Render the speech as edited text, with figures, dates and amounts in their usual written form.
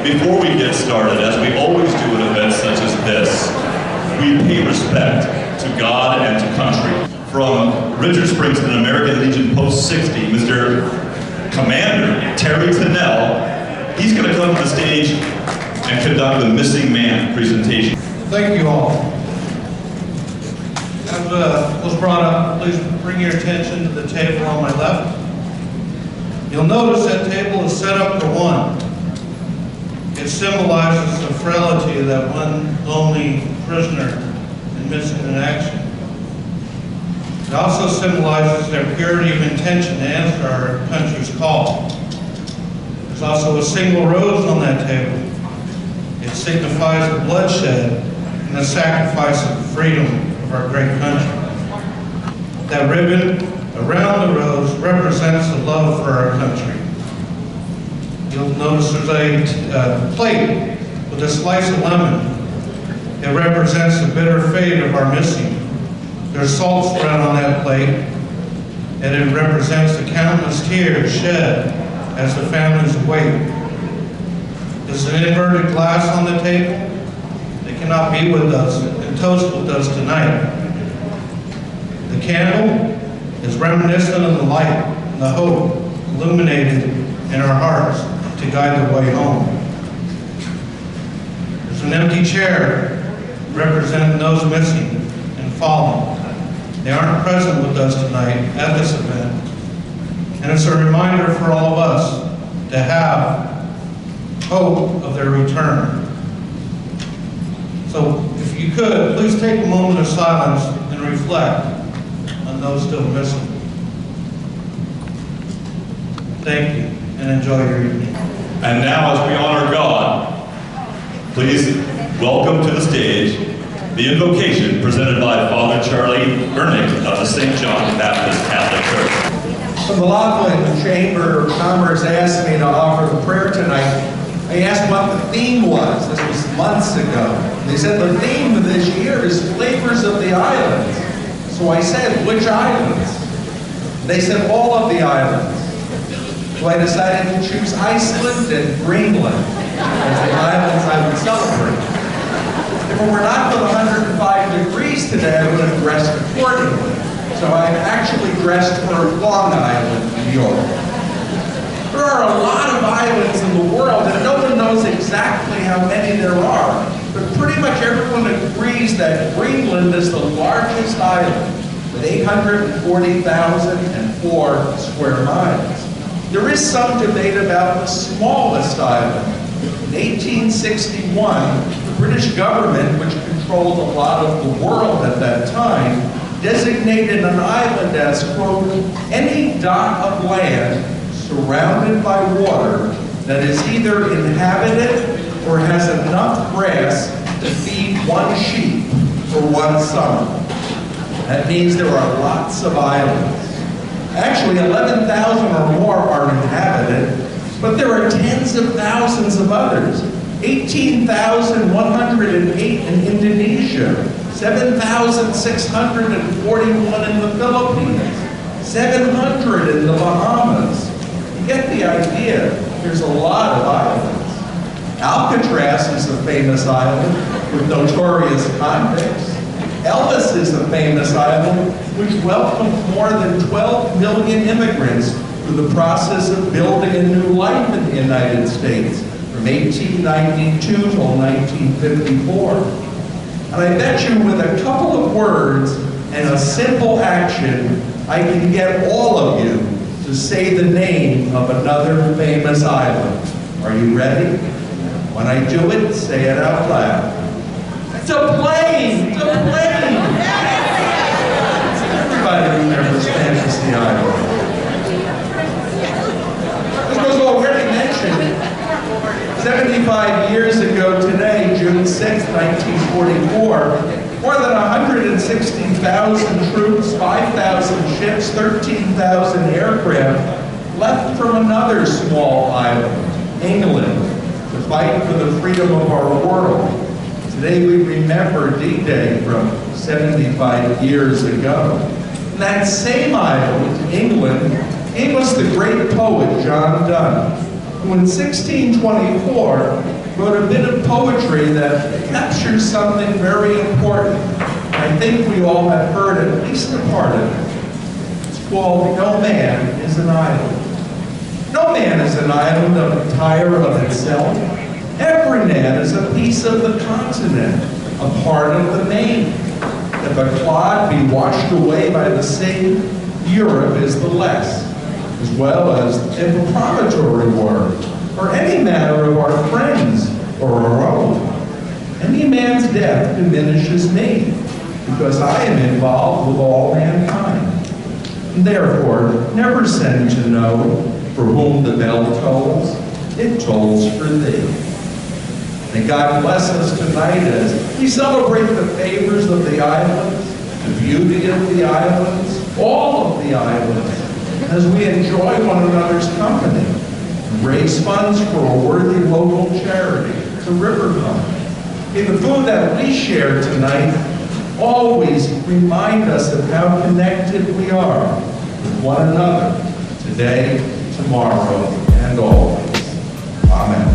Before we get started, as we always do at events such as this, we pay respect to God and to country. From Richard Springs and American Legion Post 60, Mr. Commander Terry Tennell, he's going to come to the stage and conduct the Missing Man presentation. Thank you all. As was brought up, please bring your attention to the table on my left. You'll notice that table is set up for one. It symbolizes the frailty of that one lonely prisoner and missing in action. It also symbolizes their purity of intention to answer our country's call. There's also a single rose on that table. It signifies the bloodshed and the sacrifice of the freedom of our great country. That ribbon around the rose represents the love for our country. You'll notice there's a plate with a slice of lemon. It represents the bitter fate of our missing. There's salt spread on that plate, and it represents the countless tears shed as the families await. There's an inverted glass on the table. They cannot be with us and toast with us tonight. The candle is reminiscent of the light and the hope illuminated in our hearts to guide the way home. There's an empty chair representing those missing and fallen. They aren't present with us tonight at this event, and it's a reminder for all of us to have hope of their return. So if you could, please take a moment of silence and reflect on those still missing. Thank you, and enjoy your evening. And now, as we honor God, please welcome to the stage the invocation presented by Father Charlie Ernick of the St. John Baptist Catholic Church. So the Laughlin Chamber of Commerce asked me to offer the prayer tonight. I asked what the theme was. This was months ago. They said the theme of this year is flavors of the islands. So I said, which islands? They said all of the islands. So I decided to choose Iceland and Greenland as the islands I would celebrate. If it were not for the 105 degrees today, I would have dressed accordingly. So I've actually dressed for Long Island, New York. There are a lot of islands in the world, and no one knows exactly how many there are. But pretty much everyone agrees that Greenland is the largest island, with 840,004 square miles. There is some debate about the smallest island. In 1861, the British government, which controlled a lot of the world at that time, designated an island as, quote, any dot of land surrounded by water that is either inhabited or has enough grass to feed one sheep for one summer. That means there are lots of islands. Actually, 11,000 or more are inhabited, but there are tens of thousands of others. 18,108 in Indonesia, 7,641 in the Philippines, 700 in the Bahamas. You get the idea. There's a lot of islands. Alcatraz is a famous island with notorious convicts. Ellis is a famous island which welcomed more than 12 million immigrants through the process of building a new life in the United States from 1892 till 1954. And I bet you with a couple of words and a simple action, I can get all of you to say the name of another famous island. Are you ready? When I do it, say it out loud. It's a plane! It's a plane! Everybody remembers Fantasy Island. This was already mentioned. 75 years ago today, June 6, 1944, more than 160,000 troops, 5,000 ships, 13,000 aircraft left from another small island, England, to fight for the freedom of our world. Today we remember D-Day from 75 years ago. And that same island, England, gave us the great poet John Donne. who in 1624 wrote a bit of poetry that captures something very important. I think we all have heard at least a part of it. It's called "No Man is an Island." No man is an island entire of itself. Every man is a piece of the continent, a part of the main. If a clod be washed away by the sea, Europe is the less, as well as if a promontory were, or any matter of our friends or our own. Any man's death diminishes me, because I am involved with all mankind. And therefore, never send to know for whom the bell tolls, it tolls for thee. May God bless us tonight as we celebrate the favors of the islands, the beauty of the islands, all of the islands, as we enjoy one another's company and raise funds for a worthy local charity, the River Fund. May the food that we share tonight always remind us of how connected we are with one another, today, tomorrow, and always. Amen.